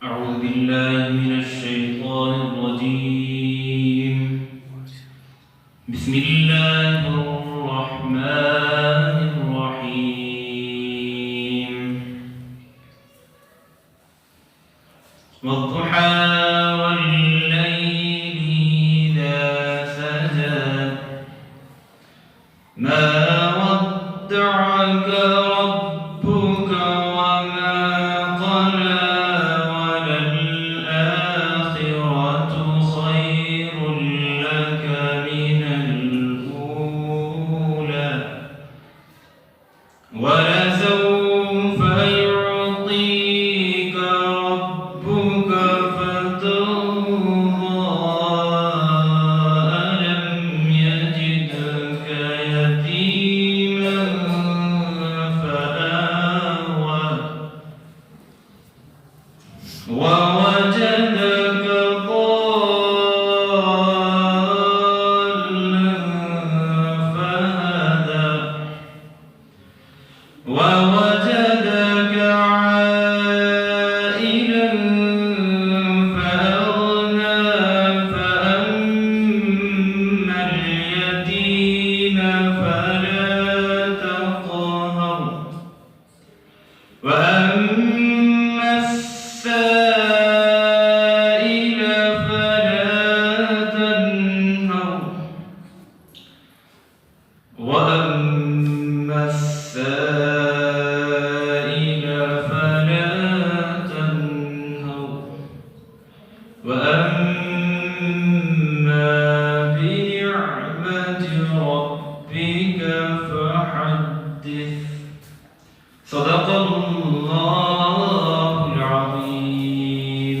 أعوذ بالله من الشيطان الرجيم بسم الله الرحمن الرحيم والضحى والليل إذا سجى ما ودعك ربك وما قلى وللآخرة خير لك من الأولى ولسوف يعطيك ربك فترضى ألم يجدك يتيما فآوى ووجدك ضالا فهدى ووجدك عائلا فأغنى فأما اليتيم فلا تقهر وأما السائل فلا تنهر وأما السائل فلا تنهر وأما بنعمة ربك فحدث صدق الله العظيم.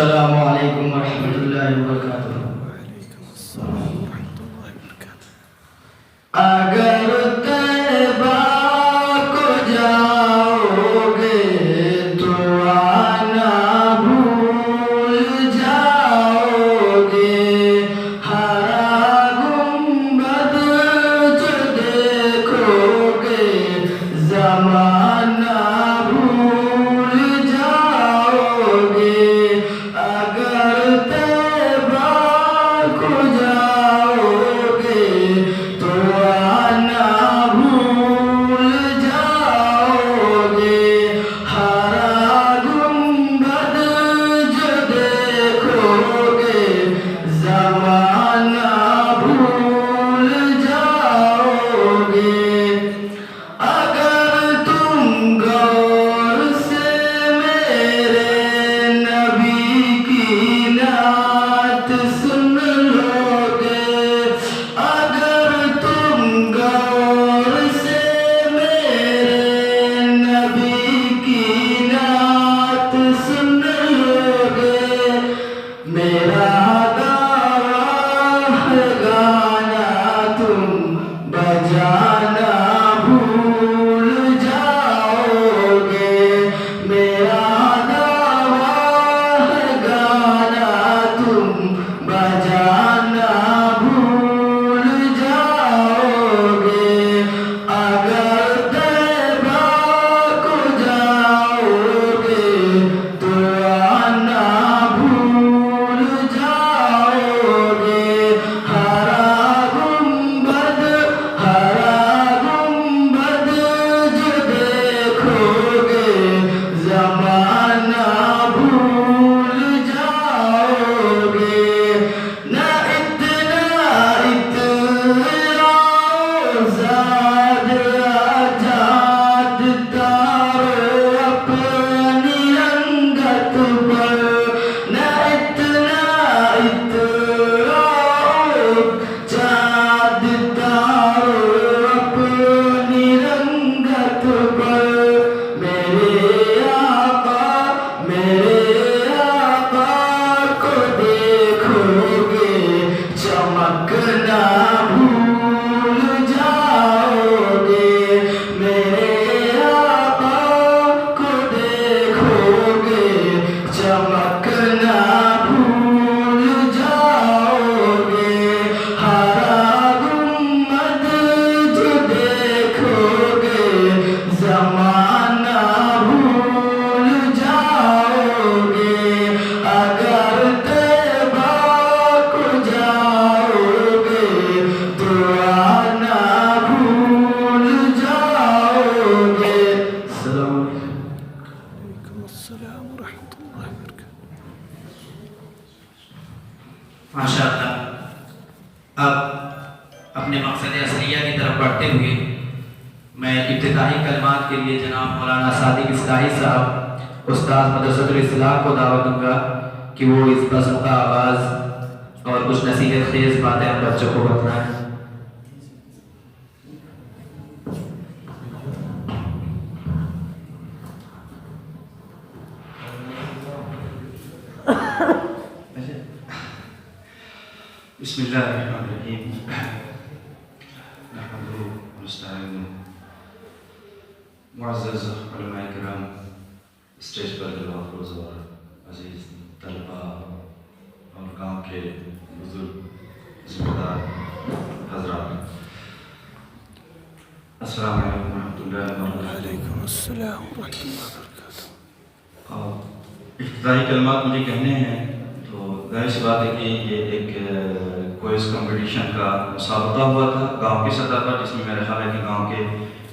السلام علیکم ورحمۃ اللہ وبرکاتہ. اگر طیبہ کو جاؤ گے تو آنا بھول جاؤ گے. ہرا گنبد جو دیکھو گے زمانہ بھول جاؤ گے. اگر طیبہ کو جاؤ گے تو آنا بھول جاؤ گے. ہرا گنبد جو دیکھو گے زمانہ بھول جاؤ گے. اگر تم غور سے میرے نبی کی نعت سن لو گے. اگر تم غور سے میرے نبی کی نعت سن لو گے. میرا گانا ہے گانا تم بجانا بھول جاؤ گے. میرا گانا ہے گانا تم بجانا بھول جاؤ گے. اگر طیبہ کو جاؤ گے تو آنا بھول جاؤ گے. ہرا گنبد جو دیکھو گے زمانہ بھول جاؤ گے. نہ اتنا زاد آزاد تارو اپنی رنگت پر. نہ اتنا چاند تارو اپنی رنگت پر. میرے آقا کو دیکھو گے چمکنا بھول جاؤ گے. میرے آقا کو دیکھو گے چمکنا بھول جاؤ گے. ہرا گنبد جو دیکھو گے زمانہ بھول جاؤ گے. اگر طیبہ کو جاؤ گے تو آنا بھول جاؤ گے. السلام علیکم. ماشاء اللہ. اب اپنے مقصد اصلیہ کی طرف بڑھتے ہوئے میں ابتدائی کلمات کے لیے جناب مولانا صادق اصلاحی صاحب استاد مدرسۃ الاصلاح کو دعوت دوں گا کہ وہ اس بزم کا آغاز اور کچھ نصیحت خیز باتیں ہم بچوں کو بتلائیں. بسم اللہ الرحمن الرحیم. نحمده ونستعینه. معزز علماء کرام، اسٹیج پر جو افروز اور عزیز طلباء اور گاؤں کے بزرگ ذمہ دار حضرات، السلام علیکم ورحمۃ اللہ وبرکاتہ. وعلیکم السلام ورحمۃ اللہ وبرکاتہ. ابتدائی کلمات مجھے کہنے ہیں تو ظاہر سی بات ہے کہ یہ ایک کوئز کمپٹیشن کا مسابقہ ہوا تھا گاؤں کی سطح پر، جس میں میرا خیال ہے کہ گاؤں کے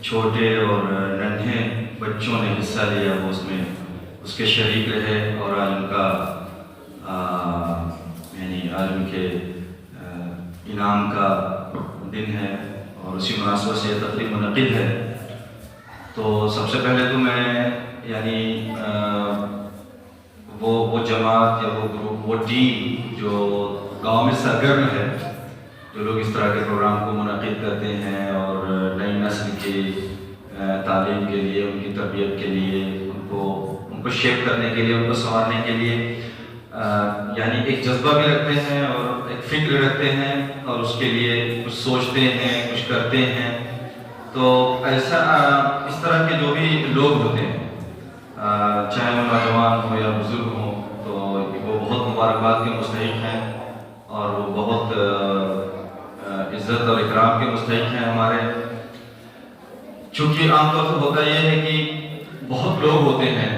چھوٹے اور ننھے بچوں نے حصہ لیا، وہ اس کے شریک رہے اور آج ان کا یعنی آج ان کے انعام کا دن ہے اور اسی مناسبت سے یہ تقریب منعقد ہے. تو سب سے پہلے تو میں یعنی وہ جماعت یا وہ گروپ، وہ ٹیم جو گاؤں میں سرگرم ہے، جو لوگ اس طرح کے پروگرام کو منعقد کرتے ہیں اور نئی نسل کی تعلیم کے لیے، ان کی تربیت کے لیے، ان کو شیپ کرنے کے لیے، ان کو سنوارنے کے لیے یعنی ایک جذبہ بھی رکھتے ہیں اور ایک فکر رکھتے ہیں اور اس کے لیے کچھ سوچتے ہیں، کچھ کرتے ہیں. تو ایسا اس طرح کے جو بھی لوگ ہوتے ہیں، چاہے وہ نوجوان ہو یا بزرگ ہوں، تو وہ بہت مبارکباد کے مستحق ہیں اور وہ بہت عزت اور اکرام کے مستحق ہیں ہمارے. چونکہ عام طور پر ہوتا یہ ہے کہ بہت لوگ ہوتے ہیں،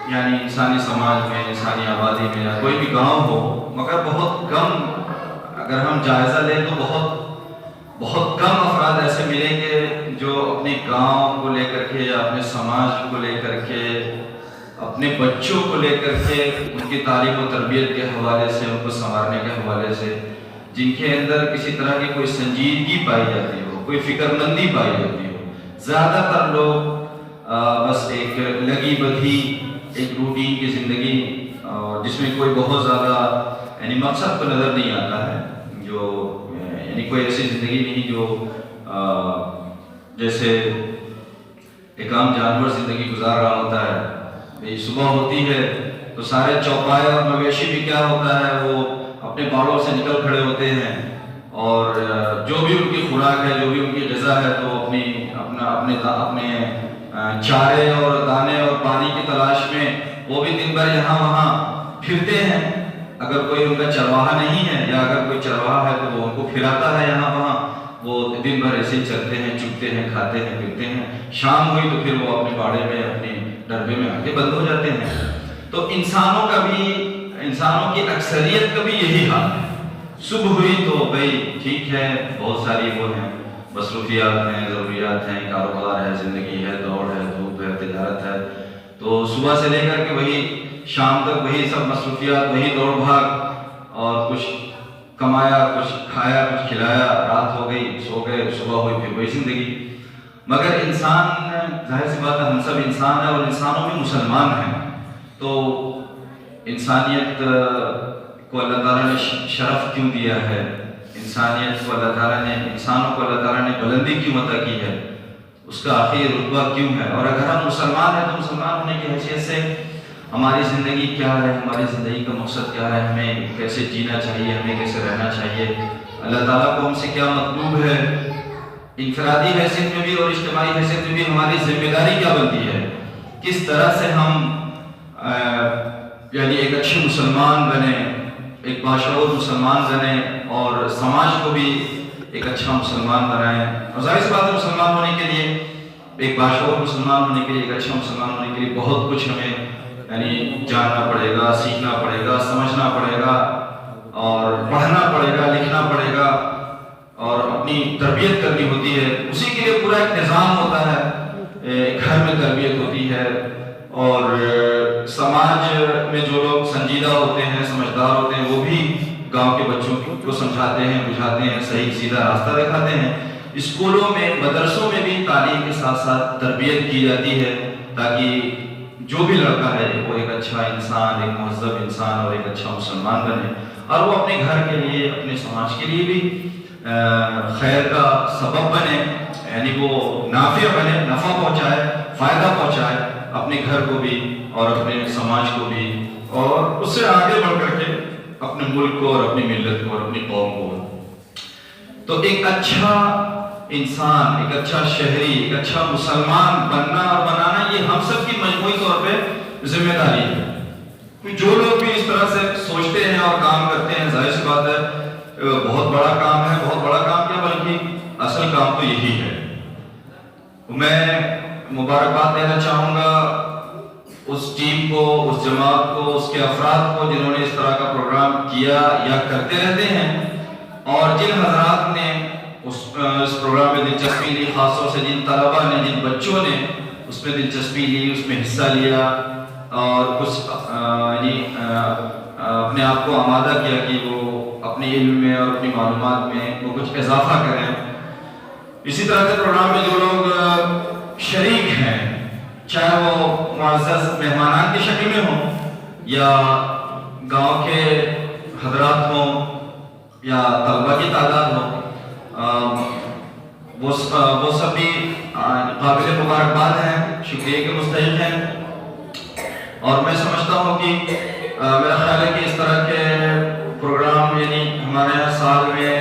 یعنی انسانی سماج میں، انسانی آبادی میں یا کوئی بھی گاؤں ہو، مگر بہت کم، اگر ہم جائزہ لیں تو بہت کم افراد ایسے ملیں گے جو اپنے گاؤں کو لے کر کے یا اپنے سماج کو لے کر کے، اپنے بچوں کو لے کر کے، ان کی تعلیم و تربیت کے حوالے سے، ان کو سنوارنے کے حوالے سے، جن کے اندر کسی طرح کی کوئی سنجیدگی پائی جاتی ہو، کوئی فکر مندی پائی جاتی ہو. زیادہ تر لوگ بس ایک لگی بدھی، ایک روٹین کی زندگی جس میں کوئی بہت زیادہ یعنی مقصد کو نظر نہیں آتا ہے، جو یعنی کوئی ایسی زندگی نہیں جو جیسے ایک عام جانور زندگی گزار رہا ہوتا ہے. صبح ہوتی ہے تو سارے چوپائے اور مویشی بھی کیا ہوتا ہے، وہ اپنے باڑوں سے نکل کھڑے ہوتے ہیں اور جو بھی ان کی خوراک ہے، جو بھی ان کی غذا ہے، تو اپنے چارے اور دانے اور پانی کی تلاش میں وہ بھی دن بھر یہاں وہاں پھرتے ہیں. اگر کوئی ان کا چرواہا نہیں ہے یا اگر کوئی چرواہا ہے تو وہ ان کو پھراتا ہے یہاں وہاں. وہ دن بھر ایسے ہی چلتے ہیں، چگتے ہیں، کھاتے ہیں، پھرتے ہیں. شام ہوئی تو پھر وہ اپنے باڑے میں، اپنے ڈربے میں آ کے بند ہو جاتے ہیں. تو انسانوں کی اکثریت کا بھی یہی حال ہے. صبح ہوئی تو بھائی ٹھیک ہے، بہت ساری وہ ہیں، مصروفیات ہیں، ضروریات ہیں، کاروبار ہے، زندگی ہے، دوڑ ہے، دھوپ ہے، تجارت ہے. تو صبح سے لے کر کے وہی شام تک وہی سب مصروفیات، وہی دوڑ بھاگ، اور کچھ کمایا، کچھ کھایا، کچھ کھلایا، رات ہو گئی، سو گئے، صبح ہوئی، پھر وہی زندگی. مگر انسان، ظاہر سی بات ہے ہم سب انسان ہیں اور انسانوں میں مسلمان ہیں. تو انسانیت کو اللہ تعالیٰ نے شرف کیوں دیا ہے، انسانیت کو اللہ تعالیٰ نے، انسانوں کو اللہ تعالیٰ نے بلندی کیوں عطا کی ہے، اس کا آخری رتبہ کیوں ہے. اور اگر ہم مسلمان ہیں تو مسلمان ہونے کی حیثیت سے ہماری زندگی کیا ہے، ہماری زندگی کا مقصد کیا ہے، ہمیں کیسے جینا چاہیے، ہمیں کیسے رہنا چاہیے، اللہ تعالیٰ کو ہم سے کیا مطلوب ہے، انفرادی حیثیت میں بھی اور اجتماعی حیثیت میں بھی ہماری ذمہ داری کیا بنتی ہے، کس طرح سے ہم یعنی ایک اچھے مسلمان بنے، ایک باشعور مسلمان بنے اور سماج کو بھی ایک اچھا مسلمان بنائیں. اور ظاہر سی بات ہے مسلمان ہونے کے لیے، ایک باشعور مسلمان ہونے کے لیے، ایک اچھا مسلمان ہونے کے لیے بہت کچھ ہمیں یعنی جاننا پڑے گا، سیکھنا پڑے گا، سمجھنا پڑے گا اور پڑھنا پڑے گا، لکھنا پڑے گا اور اپنی تربیت کرنی ہوتی ہے. اسی کے لیے پورا ایک نظام ہوتا ہے، گھر میں تربیت ہوتی ہے اور سماج میں جو لوگ سنجیدہ ہوتے ہیں، سمجھدار ہوتے ہیں، وہ بھی گاؤں کے بچوں کو سمجھاتے ہیں، بجھاتے ہیں، صحیح سیدھا راستہ دکھاتے ہیں. اسکولوں میں، مدرسوں میں بھی تعلیم کے ساتھ ساتھ تربیت کی جاتی ہے تاکہ جو بھی لڑکا ہے وہ ایک اچھا انسان، ایک مہذب انسان اور ایک اچھا مسلمان بنے اور وہ اپنے گھر کے لیے، اپنے سماج کے لیے بھی خیر کا سبب بنے، یعنی وہ نافع بنے، نفع پہنچائے، فائدہ پہنچائے اپنے گھر کو بھی اور اپنے سماج کو بھی، اور اس سے آگے بڑھ کر کے اپنے ملک کو اور اپنی ملت کو اور اپنی قوم کو. تو ایک اچھا انسان، ایک اچھا شہری، ایک اچھا مسلمان بننا اور بنانا یہ ہم سب کی مجموعی طور پہ ذمہ داری ہے. جو لوگ بھی اس طرح سے سوچتے ہیں اور کام کرتے ہیں، ظاہر سی بات ہے بہت بڑا کام ہے. بہت بڑا کام کیا بلکہ اصل کام تو یہی ہے. میں مبارکباد دینا چاہوں گا اس ٹیم کو، اس جماعت کو، اس کے افراد کو جنہوں نے اس طرح کا پروگرام کیا یا کرتے رہتے ہیں، اور جن حضرات نے اس پروگرام میں دلچسپی لی، خاص طور سے جن طلبہ نے، جن بچوں نے اس میں دلچسپی لی، اس میں حصہ لیا اور کچھ اپنے آپ کو آمادہ کیا کہ وہ اپنے علم میں اور اپنی معلومات میں وہ کچھ اضافہ کریں. اسی طرح کے پروگرام میں جو لوگ شریک ہیں، چاہے وہ معزز مہمانان کی شکل میں ہوں یا گاؤں کے حضرات ہوں یا طلبہ کی تعداد ہو، وہ سب بھی قابل مبارکباد ہیں، شکریہ کے مستحق ہیں. اور میں سمجھتا ہوں کہ میرا خیال ہے کہ اس طرح کے پروگرام یعنی ہمارے یہاں سال میں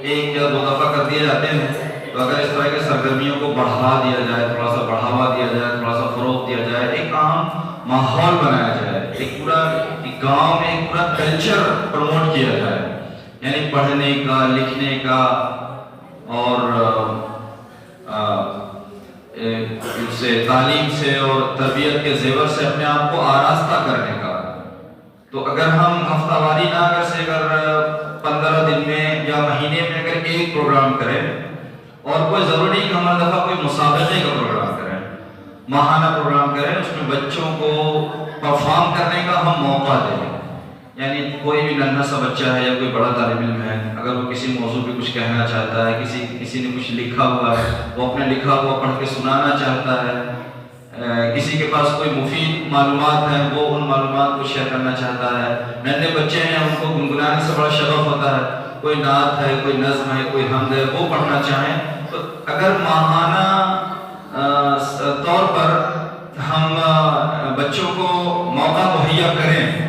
1 یا 2 دفعہ کر دیے جاتے ہیں. تو اگر اس طرح کے سرگرمیوں کو بڑھا دیا جائے, تھوڑا سا بڑھاوا دیا جائے, تھوڑا سا فروغ دیا جائے, ایک عام ماحول بنایا جائے, ایک پورا گاؤں میں ایک پورا کلچر پروموٹ کیا جائے, یعنی پڑھنے کا, لکھنے کا اور سے تعلیم سے اور تربیت کے زیور سے اپنے آپ کو آراستہ کرنے کا. تو اگر ہم ہفتہ واری نہ اگر 15 دن میں یا مہینے میں اگر ایک پروگرام کریں, اور کوئی ضروری نہیں کہ ہر دفعہ کوئی مسابقے کا پروگرام کریں, ماہانہ پروگرام کریں, اس میں بچوں کو پرفارم کرنے کا ہم موقع دیں. یعنی کوئی بھی ننھا سا بچہ ہے یا کوئی بڑا طالب علم ہے, اگر وہ کسی موضوع پہ کچھ کہنا چاہتا ہے, کسی نے کچھ لکھا ہوا ہے, وہ اپنے لکھا ہوا پڑھ کے سنانا چاہتا ہے, کسی کے پاس کوئی مفید معلومات ہیں وہ ان معلومات کو شیئر کرنا چاہتا ہے, ننھے بچے ہیں ان کو گنگنانے سے بڑا شغف ہوتا ہے, کوئی نعت ہے, کوئی نظم ہے, کوئی حمد ہے, وہ پڑھنا چاہیں, تو اگر ماہانہ طور پر ہم بچوں کو موقع مہیا کریں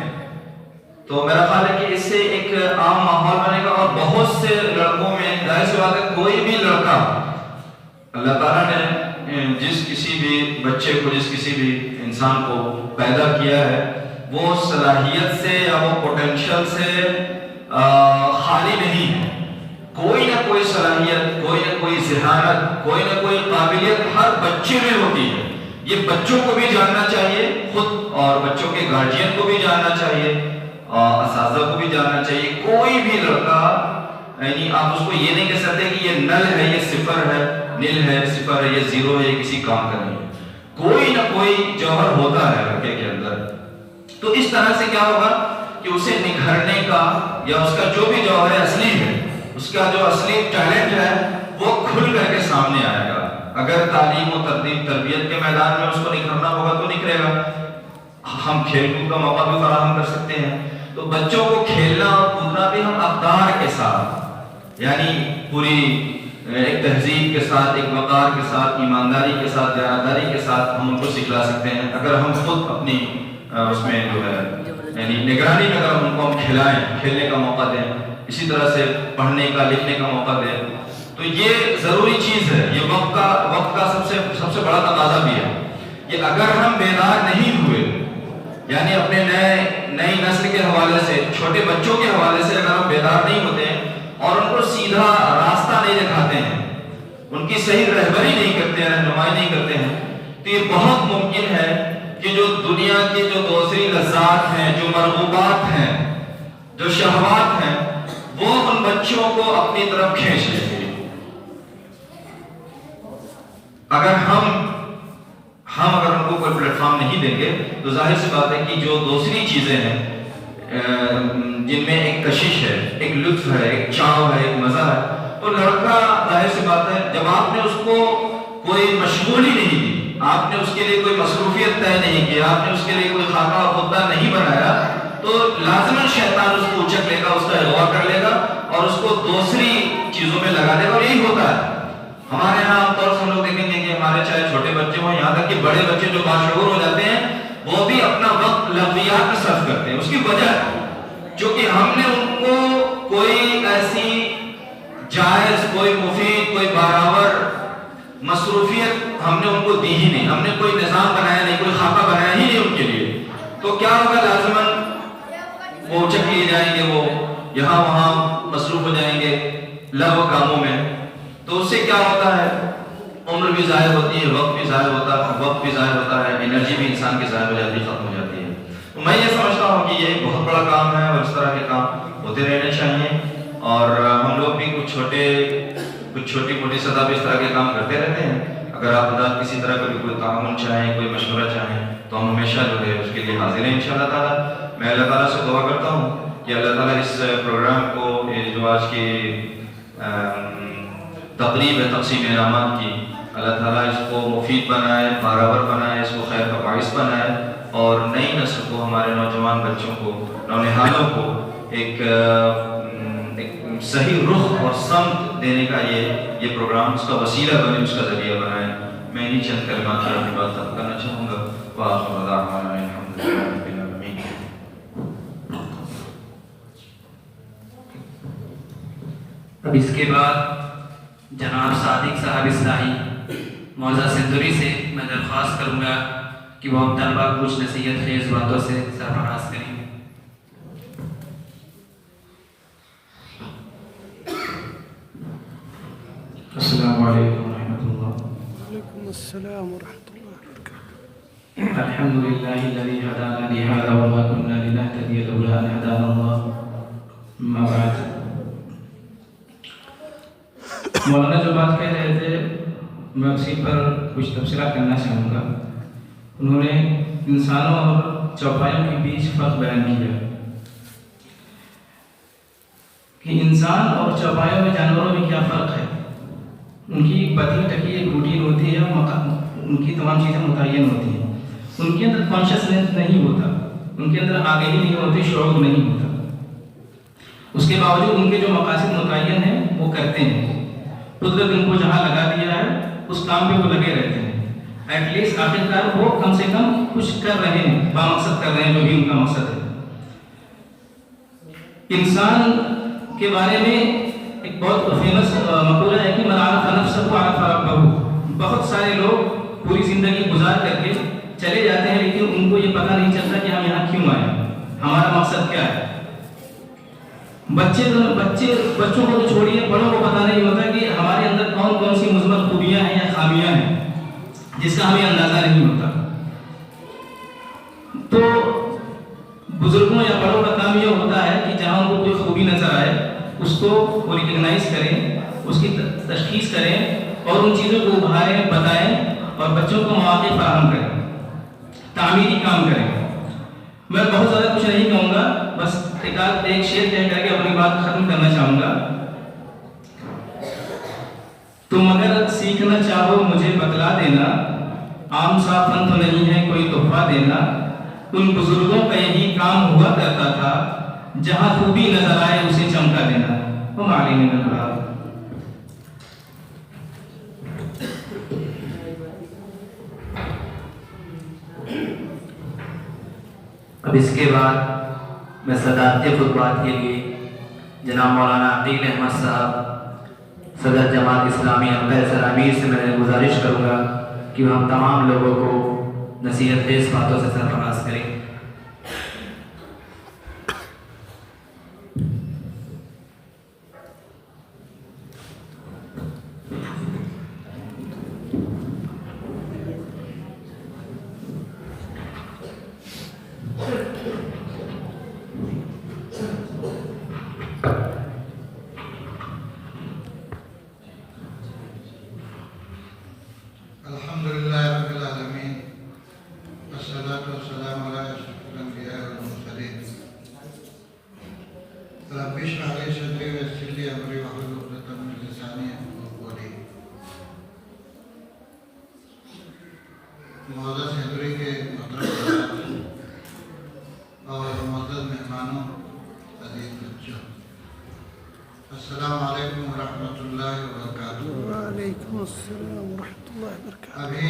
تو میرا خیال ہے کہ اس سے ایک عام ماحول بنے گا. اور بہت سے لڑکوں میں ظاہر سی بات ہے کوئی بھی لڑکا اللہ تعالیٰ نے جس کسی بھی بچے کو, جس کسی بھی انسان کو پیدا کیا ہے, وہ صلاحیت سے یا وہ پوٹینشل سے خالی نہیں ہے. کوئی نہ کوئی صلاحیت, کوئی نہ کوئی ذہانت, کوئی نہ کوئی قابلیت ہر بچے میں ہوتی ہے. یہ بچوں کو بھی جاننا چاہیے خود, اور بچوں کے گارجین کو بھی جاننا چاہیے, اساتذہ کو بھی جاننا چاہیے. کوئی بھی لڑکا, یعنی آپ اس کو یہ نہیں کہہ سکتے کہ یہ نل ہے, یہ صفر ہے, نل ہے, صفر ہے, یہ زیرو ہے, یہ کسی کام کا نہیں. کوئی نہ کوئی جوہر ہوتا ہے لڑکے کے اندر. تو اس طرح سے کیا ہوگا کہ اسے نکھرنے کا, یا اس کا جو بھی جوہر اصلی ہے, اس کا جو اصلی ٹیلنٹ ہے وہ کھل کر کے سامنے آئے گا. اگر تعلیم و تربیت کے میدان میں اس کو نکھرنا ہوگا تو نکھرے گا. ہم کھیل کود کا موقع بھی فراہم کر سکتے ہیں, تو بچوں کو کھیلنا اور کودنا بھی ہم اقدار کے ساتھ, یعنی پوری ایک تہذیب کے ساتھ, ایک وقار کے ساتھ, ایمانداری کے ساتھ, دیانتداری کے ساتھ ہم ان کو سکھلا سکتے ہیں. اگر ہم خود اپنی اس میں جو ہے یعنی نگرانی میں اگر ان کو ہم کھلائیں, کھیلنے کا موقع دیں, اسی طرح سے پڑھنے کا, لکھنے کا موقع دیں, تو یہ ضروری چیز ہے. یہ وقت کا سب سے بڑا تقاضا بھی ہے. یہ اگر ہم بیدار نہیں ہوئے, یعنی اپنے نئی نسل کے حوالے سے, چھوٹے بچوں کے حوالے سے اگر ہم بیدار نہیں ہوتے ہیں اور ان کو سیدھا راستہ نہیں دکھاتے ہیں, ان کی صحیح رہبری نہیں کرتے ہیں, رہنمائی نہیں کرتے ہیں, تو یہ بہت ممکن ہے کہ جو دنیا کی جو دوسری لذات ہیں, جو مرغوبات ہیں, جو شہوات ہیں, وہ ان بچوں کو اپنی طرف کھینچ لیں گے. اگر ہم اگر ان کو کوئی پلیٹ فارم نہیں دیں گے تو ظاہر سی بات ہے کہ جو دوسری چیزیں ہیں جن میں ایک کشش ہے, ایک لطف ہے, ایک چاو ہے, ایک مزہ ہے, تو لڑکا ظاہر سی بات ہے جب آپ نے اس کو کوئی مشغولی نہیں دی, آپ نے اس کے لیے کوئی مصروفیت طے نہیں کی, آپ نے اس کے لیے کوئی خاکہ خطہ نہیں بنایا, تو لازماً شیطان اس کو اچک لے گا, اس کا اغوا کر لے گا اور اس کو دوسری چیزوں میں لگا دے گا. اور یہی ہوتا ہے ہمارے یہاں عام طور سے. ہم لوگ دیکھیں گے کہ ہمارے چاہے چھوٹے بچے ہوں, یہاں تک کہ بڑے بچے جو باشعور ہو جاتے ہیں, وہ بھی اپنا وقت لغویات میں صرف کرتے ہیں. اس کی وجہ چونکہ ہم نے ان کو کوئی ایسی جائز, کوئی مفید, کوئی برابر مصروفیت ہم نے ان کو دی ہی نہیں. ہم نے کوئی نظام بنایا نہیں, کوئی خاکہ بنایا ہی نہیں ان کے لیے. تو کیا ہوگا, لازماً وہ اچک لیے جائیں گے, وہ یہاں وہاں مصروف ہو جائیں گے لغو کاموں میں. تو اس سے کیا ہوتا ہے, عمر بھی ضائع ہوتی ہے, وقت بھی ضائع ہوتا ہے, انرجی بھی انسان کی ضائع ہو جاتی ہے, ختم ہو جاتی ہے. تو میں یہ سمجھتا ہوں کہ یہ ایک بہت بڑا کام ہے, اور اس طرح کے کام ہوتے رہنے چاہیے. اور ہم لوگ بھی کچھ چھوٹی موٹی سطح پہ اس طرح کے کام کرتے رہتے ہیں. اگر آپ حضرات کسی طرح کا بھی کوئی تعاون چاہیں, کوئی مشورہ چاہیں, تو ہم ہمیشہ جو ہے اس کے لیے حاضر ہیں انشاءاللہ تعالیٰ. میں اللہ تعالیٰ سے دعا کرتا ہوں کہ اللہ تعالیٰ اس پروگرام کو, جو آج کی تقریب ہے تقسیم انعامات کی, اللہ تعالیٰ اس کو مفید بنائے, برابر بنائے, اس کو خیر کا باعث بنائے, اور نئی نسل کو, ہمارے نوجوان بچوں کو, نونہالوں کو ایک صحیح رخ اور سمت دینے کا یہ پروگرام اس کا وسیلہ بنے, اس کا ذریعہ بنائے. میں انہی چند کلمات کی اپنی بات ختم کرنا چاہوں گا. وآخر دعوانا الحمدللہ رب العالمین. اب اس کے بعد جناب صادق صاحب اصلاحی موضع سندوری سے میں درخواست کروں گا کہ وہ ہم طلبہ کو کچھ نصیحت خیز باتوں سے سرفراز کریں. السلام علیکم ورحمۃ اللہ. وعلیکم السلام ورحمۃ اللہ وبرکاتہ. الحمد للہ الذی هدانا لهذا وما كنا لنهتدي لولا ان هدانا الله. اما بعد. مولانا جو بات کہہ رہے تھے میں اسی پر کچھ تبصرہ کرنا چاہوں گا. انہوں نے انسانوں اور چوپایوں کے بیچ فرق بیان کیا کہ انسان اور چوپایوں میں جانوروں میں کیا فرق ہے. ان کی پتلی ٹکی ایک روٹین ہوتی ہے، ان کی تمام چیزیں متعین ہوتی ہیں. ان کے اندر کانشیسنیس نہیں ہوتا، ان کے اندر آگہی نہیں ہوتی، شعور نہیں ہوتا. اس کے باوجود ان کے جو مقاصد متعین ہیں وہ کرتے ہیں. قدرت ان کو جہاں لگا دیا ہے اس کام پہ وہ لگے رہتے ہیں. ایٹ لیسٹ آخرکار وہ کم سے کم کچھ کر رہے ہیں، بامقصد کر رہے ہیں جو بھی ان کا مقصد ہے. انسان کے بارے میں ایک بہت فیمس مقولہ ہے کہ من عرف نفسہ عرف ربہ. بہت سارے لوگ پوری زندگی گزار کر کے چلے جاتے ہیں لیکن ان کو یہ پتہ نہیں چلتا کہ ہم یہاں کیوں آئے، ہمارا مقصد کیا ہے. بچوں کو تو چھوڑیے، بڑوں کو پتہ نہیں ہوتا کہ ہمارے اندر کون کون سی مثبت خوبیاں ہیں یا خامیاں ہیں جس کا ہمیں اندازہ نہیں ہوتا. تو بزرگوں یا بڑوں کا کام یہ ہوتا ہے کہ جہاں ان کو کوئی خوبی نظر آئے اس کو وہ ریکگنائز کریں، اس کی تشخیص کریں اور ان چیزوں کو ابھاریں، بتائیں اور بچوں کو مواقع فراہم کریں، تعمیری کام کریں. میں بہت زیادہ کچھ نہیں کہوں گا، بس ایک شعر کہہ کر کے اپنی بات ختم کرنا چاہوں گا. تم اگر سیکھنا چاہو مجھے بتلا دینا، عام سا فن تو نہیں ہے کوئی تحفہ دینا. ان بزرگوں کا یہی کام ہوا کرتا تھا، جہاں خوبی نظر آئے اسے چمکا دینا. وہ معلوم ہے. اب اس کے بعد میں صدارت خطبات کے لیے جناب مولانا عقیل احمد صاحب صدر جماعت اسلامی امیر سرامیر سے میں گزارش کروں گا کہ وہ ہم تمام لوگوں کو نصیحت خیز باتوں سے سرفراز کریں. الحمدللہ رب العالمین والصلاة والسلام علی اشرف الانبیاء والمرسلین. رب اشرح لی صدری ویسر لی امری واحلل عقدۃ من لسانی یفقہوا قولی. موضوع سندوری کے محترم حضرات اور معزز مہمانوں، عزیز بچوں، السلام علیکم ورحمۃ اللہ وبرکاتہ. وعلیکم السلام ورحمۃ اللہ وبرکاتہ. ابھی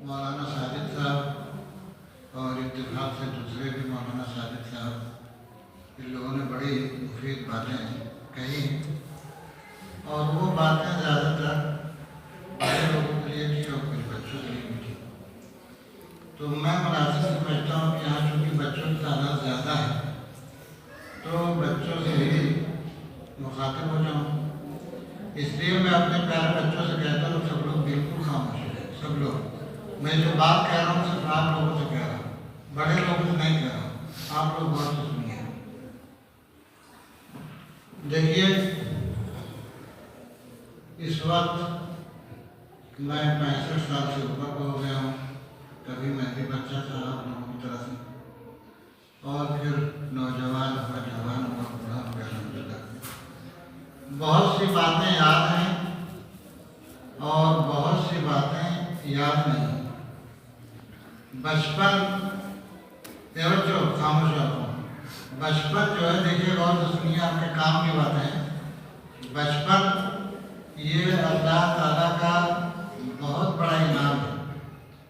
مولانا صادق صاحب اور اتفاق سے دوسرے بھی مولانا صادق صاحب، ان لوگوں نے بڑی مفید باتیں کہی اور وہ باتیں زیادہ تر بڑے لوگوں کے لیے تھی اور کچھ بچوں کے لیے بھی تھی. تو میں مناسب سمجھتا ہوں کہ یہاں چونکہ بچوں کی تعداد زیادہ ہے تو بچوں سے ہی مخاطب ہو جاؤں. اس لیے میں اپنے پیارے بچوں سے کہتا ہوں سب لوگ بالکل خاموش ہیں. سب لوگ، میں جو بات کہہ رہا ہوں صرف آپ لوگوں سے کہہ رہا ہوں، بڑے لوگوں سے نہیں کہہ رہا ہوں. آپ لوگ بہت سے سنیے. دیکھیے اس وقت میں 65 سال سے اوپر کا ہو گیا ہوں. کبھی میں بھی بچہ تھا آپ لوگوں کی طرح سے، اور پھر نوجوان ہوا، جوان ہوا، بوڑھا ہو گیا. الحمدللہ بہت سی باتیں یاد ہیں اور بہت سی باتیں یاد نہیں. بچپن جو خاموش رکھو، بچپن جو ہے دیکھیے غور سے سنیے، آپ کے کام کی باتیں ہیں. بچپن یہ اللہ تعالیٰ کا بہت بڑا انعام ہے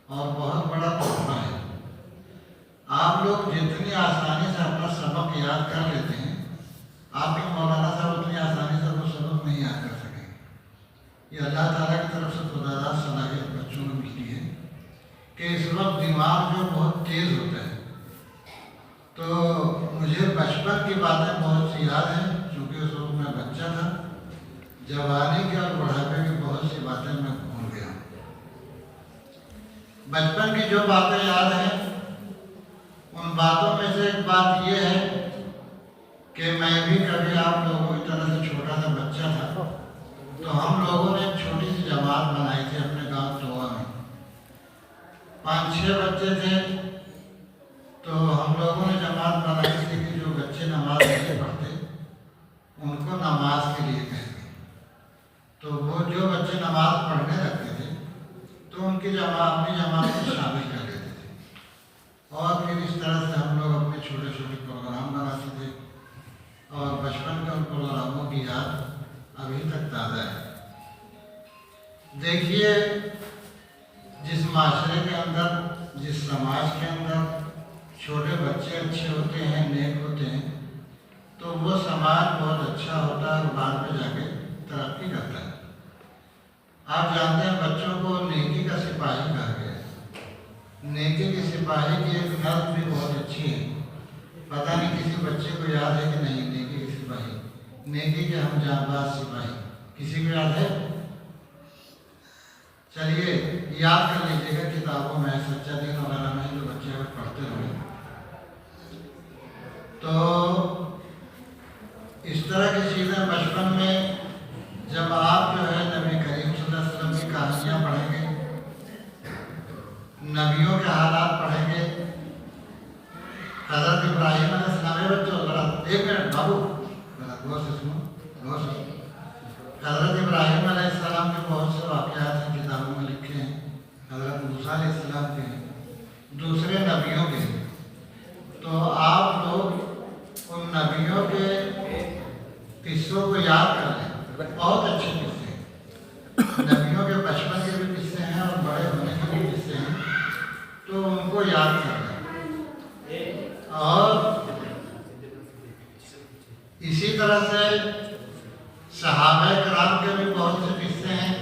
اور بہت بڑا تحفہ ہے. آپ لوگ جتنی آسانی سے اپنا سبق یاد کر لیتے ہیں، آپ کے مولانا صاحب اتنی آسانی کہ اس وقت دماغ جو بہت تیز ہوتا ہے، تو مجھے بچپن کی باتیں بہت سی یاد ہیں، چونکہ اس وقت میں بچہ تھا۔ جوانی کی اور بڑھاپے کی بہت سی باتیں میں بھول گیا ہوں۔ بچپن کی جو باتیں یاد ہیں ان باتوں میں سے ایک بات یہ ہے کہ میں بھی کبھی آپ لوگوں کی طرح سے چھوٹا سا بچہ تھا، تو ہم لوگوں نے ایک چھوٹی سی جماعت بنائی تھی اپنے گاؤں تووا میں، 5-6 بچے تھے۔ تو ہم لوگوں نے جماعت بنائی تھی کہ جو بچے نماز نہیں پڑھتے ان کو نماز کے لیے کہیں گے۔ تو وہ جو بچے نماز پڑھنے لگتے تھے تو ان کی اپنی جماعت میں شامل کر لیتے تھے، اور پھر اس طرح سے ہم لوگ اپنے چھوٹے چھوٹے پروگرام بناتے تھے، اور بچپن کے ان پروگراموں کی یاد ابھی تک تازہ ہے۔ دیکھیے، جس معاشرے کے اندر، جس سماج کے اندر چھوٹے بچے اچھے ہوتے ہیں، نیک ہوتے ہیں، تو وہ سماج بہت اچھا ہوتا ہے اور بعد میں جا کے ترقی کرتا ہے۔ آپ جانتے ہیں بچوں کو نیکی کا سپاہی کہا گیا ہے۔ نیکی کے سپاہی کی ایک نظم بھی بہت اچھی ہے، پتہ نہیں کسی بچے کو یاد ہے کہ نہیں؟ نیکی کے سپاہی، نیکی کے ہم جانباز سپاہی، کسی کو یاد ہے؟ چلیے یاد کر لیجیے گا، کتابوں میں سچا دین وغیرہ میں جو بچے اگر پڑھتے ہوئے۔ تو اس طرح کی چیزیں بچپن میں جب آپ جو ہے نبی کریم صلی اللہ علیہ وسلم کی کہانیاں پڑھیں گے، نبیوں کے حالات پڑھیں گے، حضرت ابراہیم علیہ السلام، بچوں ذرا ایک منٹ بابو ذرا غور سے سنو، غور سے۔ حضرت ابراہیم علیہ السلام کے بہت سے واقعات ہیں، کتابوں میں لکھے ہیں، حضرت موسیٰ علیہ السلام کے ہیں، دوسرے نبیوں کے ہیں۔ تو آپ لوگ ان نبیوں کے قصوں کو یاد کر لیں، بہت اچھے قصے ہیں، نبیوں کے بچپن کے بھی قصے ہیں اور بڑے ہونے کے بھی قصے ہیں، تو ان کو یاد کر لیں۔ اور اسی طرح سے صحابہ کرام کے بھی بہت سے قصے ہیں۔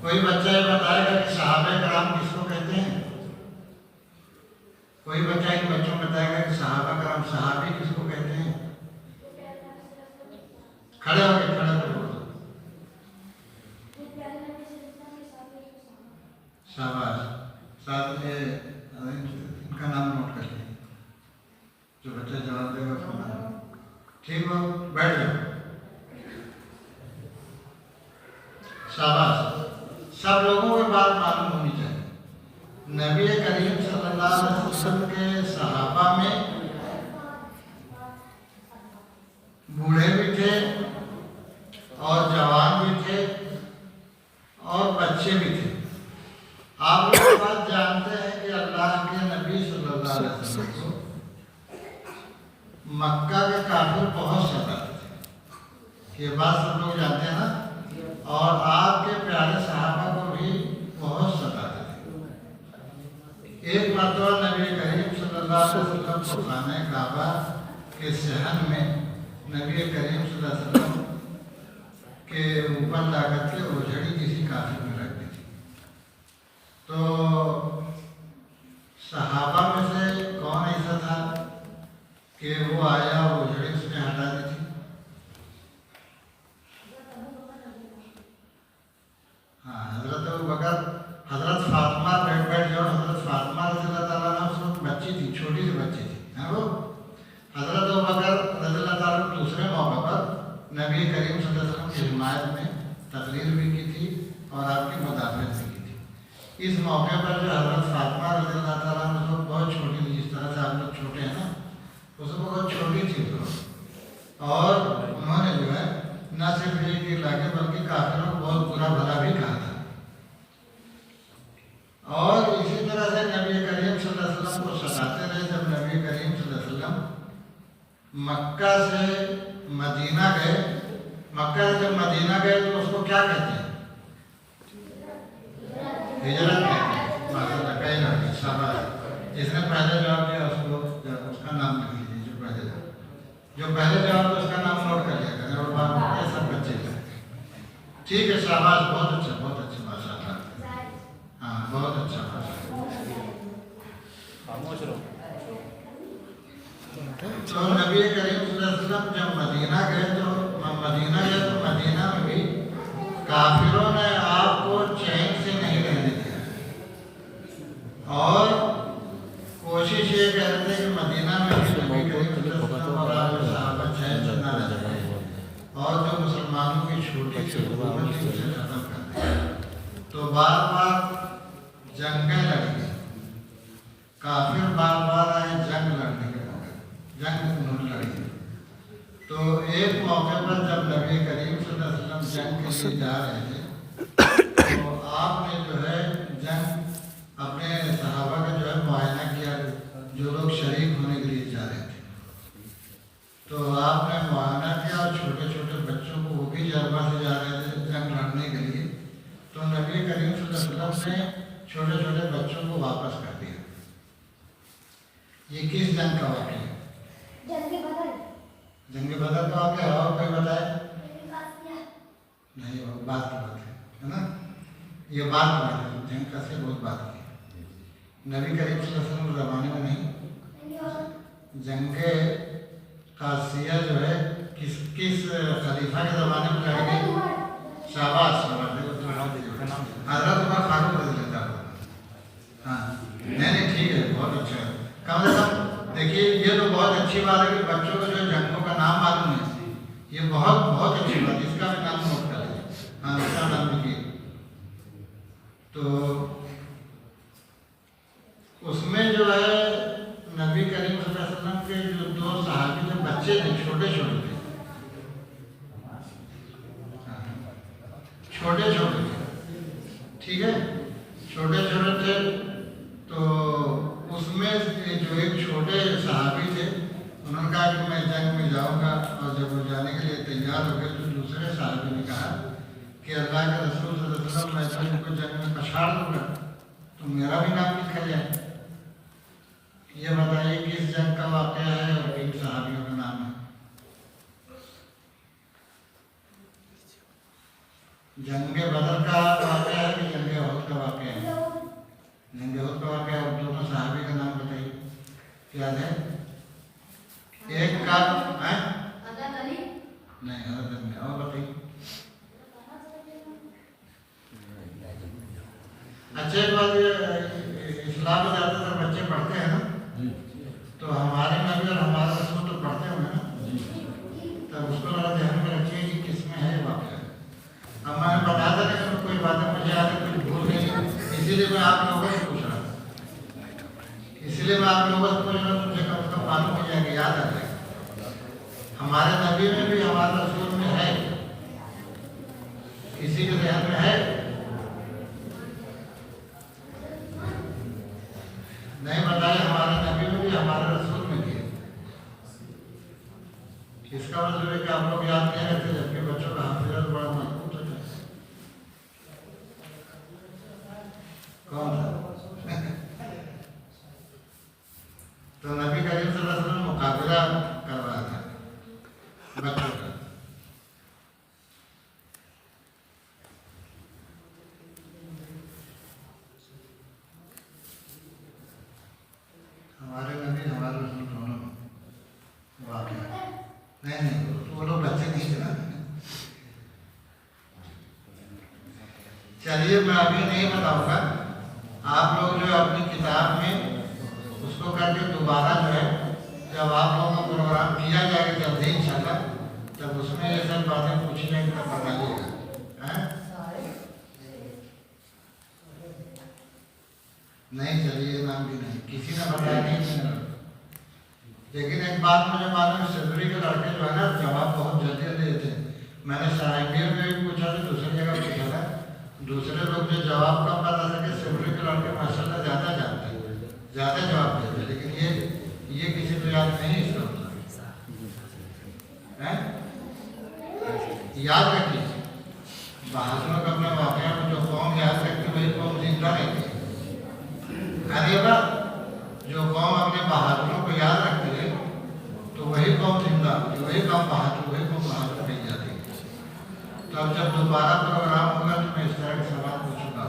کوئی بچہ یہ بتائے گا کہ صحابہ کرام کس کو کہتے ہیں؟ کوئی بچہ ان بچوں کو بتائے گا کہ صحابہ کرام، صحابی کس کو کہتے ہیں؟ کھڑے ہو کے کھڑے ہو کے شاباش، ساتھ ان کا نام نوٹ کر لیں، جو بچہ جواب دے گا اس کا نام۔ ٹھیک ہو، بیٹھ جاؤ۔ شاباش، سب لوگوں کو بات معلوم ہونی چاہیے۔ نبی کریم صلی اللہ علیہ وسلم کے صحابہ میں بوڑھے بھی تھے اور جوان بھی تھے اور بچے بھی تھے۔ آپ لوگ بات جانتے ہیں کہ اللہ کے نبی صلی اللہ علیہ وسلم کو مکہ کے کافر بہت ستاتے تھے، یہ بات سب لوگ جانتے ہیں نا، اور آپ کے پیارے صحابہ کو بھی بہت ستاتے تھے۔ ایک مرتبہ نبی کریم صلی اللہ علیہ وسلم کو خانہ کعبہ کے صحن میں نبی کریم صلی اللہ علیہ وسلم کے اوپر لا کر کے اوجھڑی کسی کافر میں رکھ دی تھی۔ تو صحابہ میں سے کون ایسا تھا کہ وہ آیا اور اوجھڑی اس نے ہٹا دی تھی؟ ہاں، حضرت ابوبکر، حضرت فاطمہ، بیٹھ جاؤ۔ حضرت فاطمہ رضی اللہ تعالیٰ عنہ اس وقت بچی تھی، چھوٹی سی بچی تھی، وہ حضرت ابوبکر رضی اللہ تعالیٰ عنہ دوسرے موقع پر نبی کریم صلی اللہ علیہ وسلم کی حمایت میں تقریر بھی کی تھی اور آپ کی مدافعت بھی کی تھی۔ اس موقع پر جو حضرت فاطمہ رضی اللہ تعالیٰ عنہ اس وقت بہت چھوٹی تھی، جس طرح سے آپ لوگ چھوٹے ہیں نا، اس وقت بہت چھوٹی تھی اور انہوں نے جو ہے نہ صرف یہ کہ لاگے بلکہ کافروں کو بہت برا بھلا بھی کہا تھا۔ اور اسی طرح سے نبی کریم صلی اللہ علیہ وسلم کو ستاتے رہے۔ جب نبی کریم صلی اللہ علیہ وسلم مکہ سے مدینہ گئے، مکہ سے جب مدینہ گئے تو اس کو کیا کہتے ہیں؟ ہجرت کہتے ہیں۔ ماشاءاللہ، کئی لڑکے، شاباش۔ جس نے پہلے جواب دیا اس کا نام لکھ لیجیے، جو پہلے جواب دیا اس کا نام نوٹ کر لیا کریں، اور بعد میں سب بچے کریں۔ ٹھیک ہے، شاباش، بہت اچھا، بہت اچھا، ماشاءاللہ، ہاں بہت اچھا، ماشاءاللہ۔ تو نبی کریم صلی اللہ علیہ وسلم جب مدینہ گئے تو مدینہ میں بھی کافروں نے آپ کو چین سے نہیں رہنے دیا اور کوشش یہ کرتے کہ مدینہ میں بھی نبی کریم صلی اللہ علیہ وسلم اور آپ کے صحابہ چین سے نہ رہ جائیں اور جو مسلمانوں کی چھوٹی سی حکومت تھی اسے ختم کر دیا. تو بار بار جنگیں لڑی کافر بار بار آئے جنگ لڑنے کے موقع جنگ انہوں نے لڑی. تو ایک موقع پر جب نبی کریم صلی اللہ علیہ وسلم جنگ کے لیے جا رہے تھے تو آپ نے جو ہے جنگ اپنے صحابہ کا جو ہے معائنہ کیا جو لوگ شریک ہونے کے لیے جا رہے تھے. تو آپ نے معائنہ کیا اور چھوٹے چھوٹے بچوں کو وہ بھی جربہ سے جا رہے تھے جنگ لڑنے کے لیے. تو نبی کریم صلی اللہ علیہ وسلم نے چھوٹے چھوٹے بچوں کو واپس کر دیا. یہ کس جنگ کا واقعہ ہے؟ جنگ بدر کا واقعہ ہے. اور کوئی بتائے؟ نہیں وہ بات کی بات ہے نا یہ بات ہے جنگ کا سے بہت بات کی. نبی کریم صلی اللہ علیہ وسلم کے زمانے میں نہیں جنگ قادسیہ جو ہے کس خلیفہ کے زمانے میں لڑی گئی؟ شہباز حضرت عمر فاروق رضی اللہ عنہ. ہاں نہیں ٹھیک ہے بہت اچھا ہے. کم سے کم دیکھیے یہ تو بہت اچھی بات ہے کہ بچوں کو جو جنگوں کا نام معلوم ہے. یہ بہت بہت اچھی بات ہے. اس کا بھی نام نوٹ کر لیں. ہاں اس کا نام لکھیے. تو اس میں جو ہے نبی کریم صلی اللہ علیہ وسلم کے جو دو صحابی تھے بچے تھے چھوٹے چھوٹے تھے ٹھیک ہے چھوٹے چھوٹے تھے. تو اس میں جو ایک چھوٹے صحابی تھے انہوں نے کہا کہ میں جنگ میں جاؤں گا. اور جب وہ جانے کے لیے تیار ہو گئے تو دوسرے صحابی نے کہا کہ اللہ کے رسول صلی اللہ علیہ وسلم میں تم کو جنگ میں پچھاڑ دوں گا تو میرا بھی نام لکھا جائے. یہ بتائیے کس جنگ کا واقعہ ہے اور کن صحابیوں کا نام ہے؟ جنگ بدر کا واقعہ ہے کہ جنگ احد کا واقعہ ہے؟ جنگ احد کا واقعہ ہے. اور دونوں صحابی کا نام بتائیے یاد ہے؟ ایک کا نہیں حضرت علی. اور بتائیے. اچھا ایک بات یہ اسلام میں زیادہ تر بچے پڑھتے ہیں نا تو ہمارے نبی اور ہمارے رسول تو پڑھتے ہوں گے نا تب اس کو ذرا دھیان میں رکھیے کہ کس میں ہے واقعہ. اب میں نے بتا دیا کہ کوئی باتیں مجھے آگے کچھ بھول نہیں اسی لیے میں آپ لوگوں سے پوچھ رہا ہوں. اسی لیے میں آپ لوگوں سے پوچھ رہا ہوں مجھے کم سے کم معلوم ہو جائے گا یاد آ جائے گا. ہمارے نبی میں بھی ہمارے رسول میں ہے کسی کے ذہن میں ہے نہیں بتائے. ہمارے نبی میں بھی ہمارے رسول میں بھی ہے. اس کا مطلب ہے کہ آپ لوگ یاد نہیں رکھتے جبکہ بچوں کا حافظہ بڑا مضبوط ہوتا ہے. کون تھا؟ تو نبی کریم صلی اللہ علیہ وسلم مقابلہ کر رہا تھا بچوں کا. ہمارے نبی ہمارے رسول دونوں واقعہ نہیں وہ لوگ بچے نہیں تھے. چلیے میں ابھی نہیں بتاؤں گا. آپ لوگ جو اپنی کتاب میں اس کو کر کے دوبارہ جو ہے جب آپ لوگوں کا پروگرام کیا جائے گا جلدی انشاءاللہ تب اس میں یہ سب باتیں پوچھی جائیں گی تب بتائیے گا. نہیں چلیے نام بھی نہیں کسی نے بتایا نہیں. لیکن ایک بات مجھے معلوم ہے سندری کے لڑکے جو ہے نا جواب بہت جلدی جلدی دیتے ہیں. میں نے سرائنگیر میں بھی پوچھا تھا دوسری جگہ پوچھا تھا دوسرے لوگ جو جواب کم بتا سکے سندری کے لڑکے ماشاء اللہ زیادہ جانتے ہیں زیادہ جواب دیتے ہیں. لیکن یہ کسی کو یاد نہیں اس کا یاد رکھیے بہادروں کا اپنا واقعہ میں جو قوم یاد رکھتی وہی قوم زندہ رہتی ہے. جو قوم اپنے بہادروں کو یاد رکھتی ہے تو وہی قوم زندہ وہی قوم بہادر نہیں جاتی. تو اب جب دوبارہ پروگرام ہوگا تو میں اس طرح کے سوال پوچھوں گا.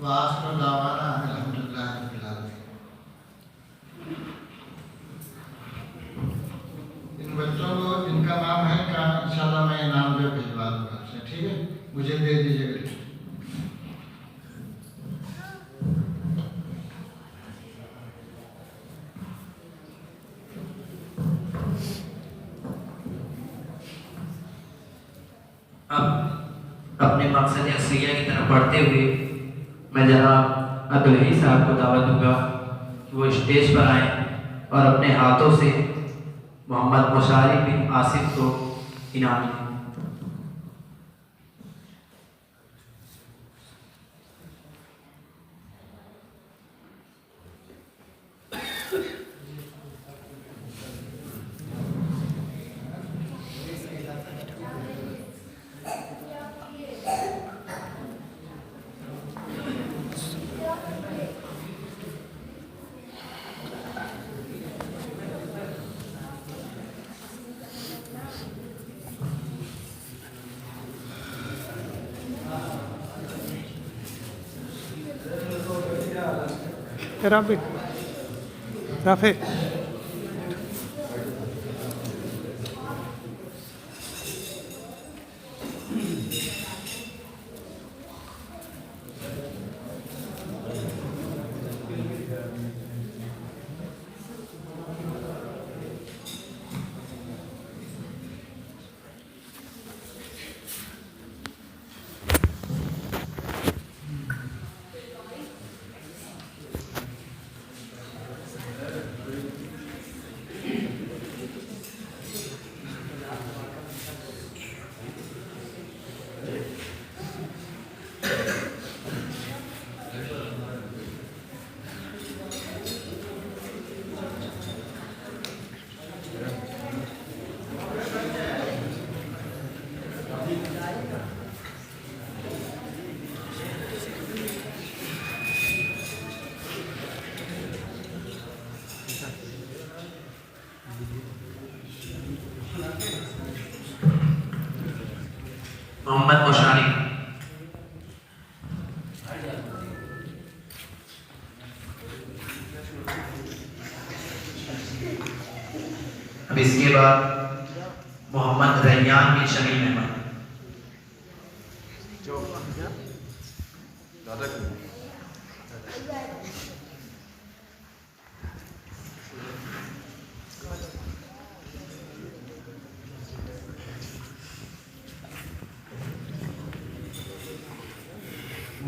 وآخر دعوانا الحمدللہ رب العالمین. ان بچوں کو جن کا نام ہے کا انشاءاللہ میں انعام جو بھجوا دوں گا آپ سے. ٹھیک ہے, مجھے دے دیجیے گا. اب اپنے مقصد اصلیہ کی طرف بڑھتے ہوئے میں جناب عبدالحی صاحب کو دعوت دوں گا کہ وہ اسٹیج پر آئیں اور اپنے ہاتھوں سے محمد مشاری بن آصف کو انعام دیں. رافع رافع محمد مشاری. اب اس کے بعد محمد ریان بن شمیم احمد.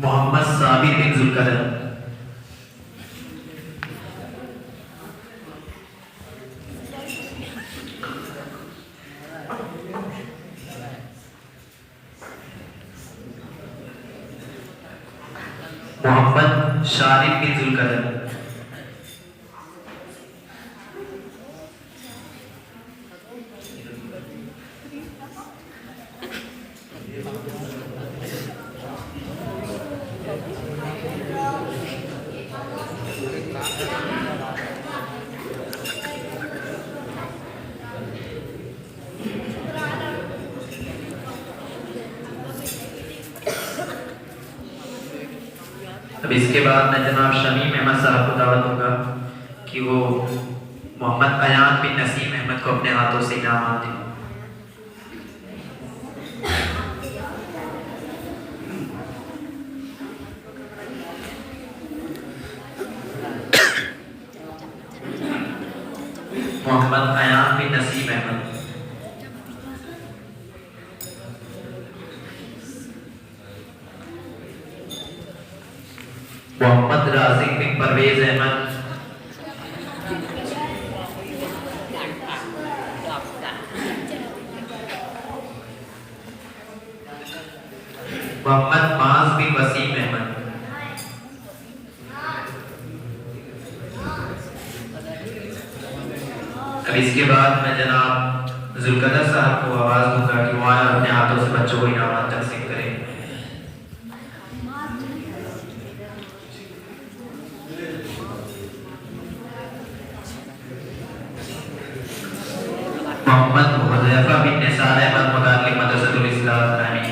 محمد صابر بن ذوالقدر. محمد شارف بن ذوالقدر. اب اس کے بعد میں جناب شمیم احمد صاحب کو دعوت دوں گا کہ وہ محمد ایان بن نسیم احمد کو اپنے ہاتھوں سے انعامات دیں. محمد ایان بن نسیم احمد. محمد رازق بن پرویز احمد. محمد معاذ بن وسیم احمد. اب اس کے بعد میں جناب ذوالقدر صاحب کو آواز دوں گا کہ وہ آئے اپنے ہاتھوں سے بچوں کو انعامات تقسیم کریں. محمد حذیفہ بن نثار احمد مغربی مدرسۃ الاسلام اسلامی.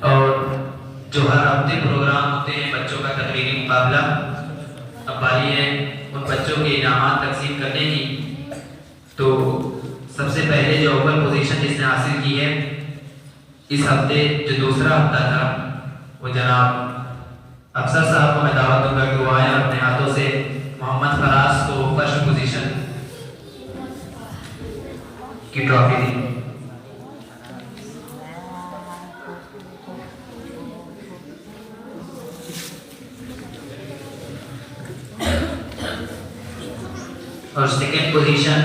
اور جو ہر ہفتے پروگرام ہوتے ہیں بچوں کا تقریری مقابلہ، اب باری ہے ان بچوں کے انعامات تقسیم کرنے کی. تو سب سے پہلے جو اول پوزیشن جس نے حاصل کی ہے اس ہفتے، جو دوسرا ہفتہ تھا، وہ جناب افسر صاحب کو میں دعوت دوں گا کہ وہ آئے اور اپنے ہاتھوں سے محمد فراز کو فرسٹ پوزیشن کی ٹرافی دی. اور سیکنڈ پوزیشن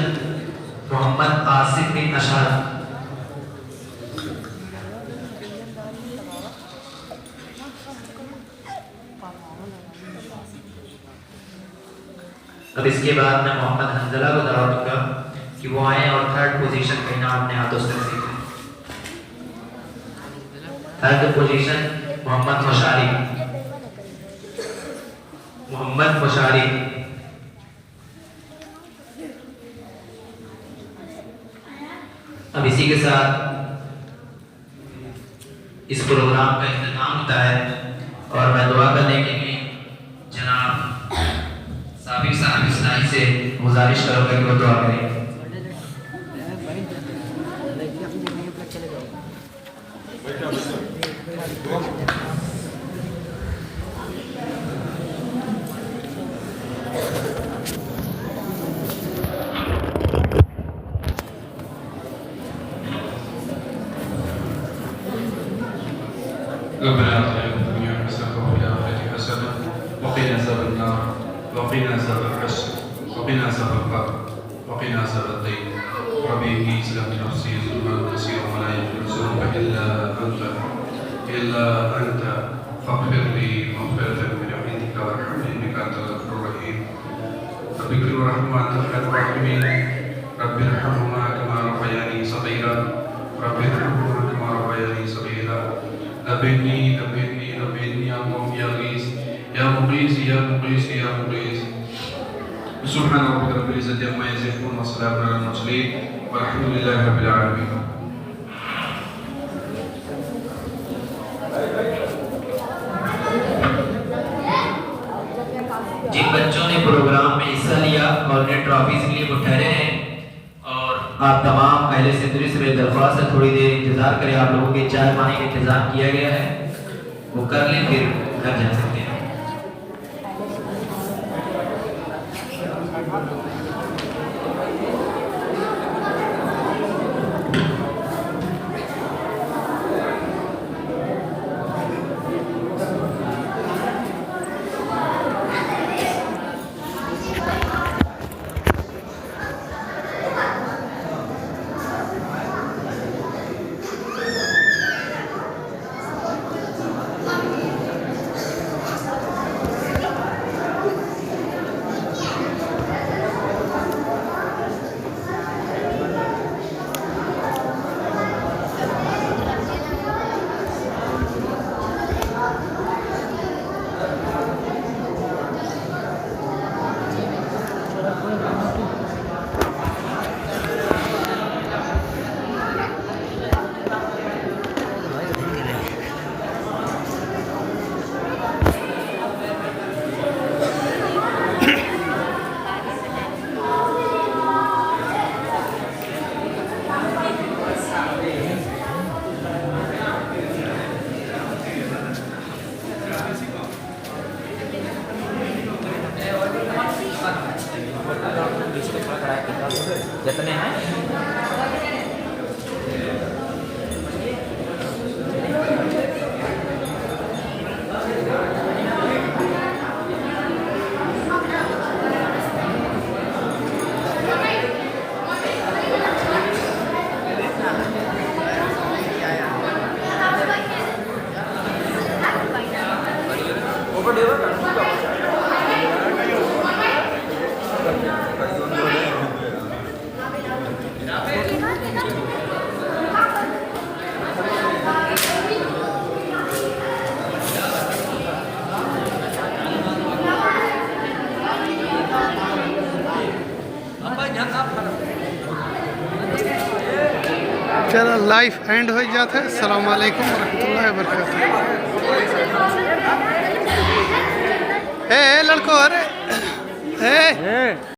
محمد آصف بن اشعر. اب اس کے بعد میں محمد حنزلہ کو دعوت دوں گا کہ وہ آئیں اور تھرڈ پوزیشن کا انعام اپنے ہاتھوں سے تقسیم کریں. تھرڈ پوزیشن محمد مشاری. محمد مشاری. اب اسی کے ساتھ اس پروگرام کا اختتام ہوتا ہے اور میں دعا کرنے کے لیے جناب صابر صاحب اسلائی سے گزارش کروں گا کہ وہ دعا کریں. ربنا آتنا في الدنيا حسنة وفي الآخرة حسنة وقنا عذاب النار وقنا عذاب الحسن وقنا عذاب القبر وقنا عذاب الدين. ربي إني ظلمت نفسي ظلما كثيرا ولا يغفر الذنوب إلا أنت فاغفر لي مغفرة من عندك وارحمني إنك أنت الغفور الرحيم. رب اغفر وارحم وأنت خير الراحمين. رب ارحمهما كما ربياني صغيرا. رب ارحمهما كما ربياني صغيرا. نبني نبني نبني يا قوم يا غيث يا مغيث يا مغيث يا مغيث. سبحان ربك رب العزة عما يصفون وسلام على المرسلين والحمد لله رب العالمين. جن بچوں نے پروگرام میں حصہ لیا اور انہیں ٹرافیز کے لیے وہ ٹھہرے ہیں، اور آپ تمام اہل سندری سے میری درخواست ہے تھوڑی دیر انتظار کریں. آپ لوگوں کے چائے پانی کا انتظام کیا گیا ہے، وہ کر لیں پھر گھر جا سکتے ہیں. لائف اینڈ ہو جاتا ہے. السلام علیکم ورحمۃ اللہ وبرکاتہ. اے لڑکو ارے اے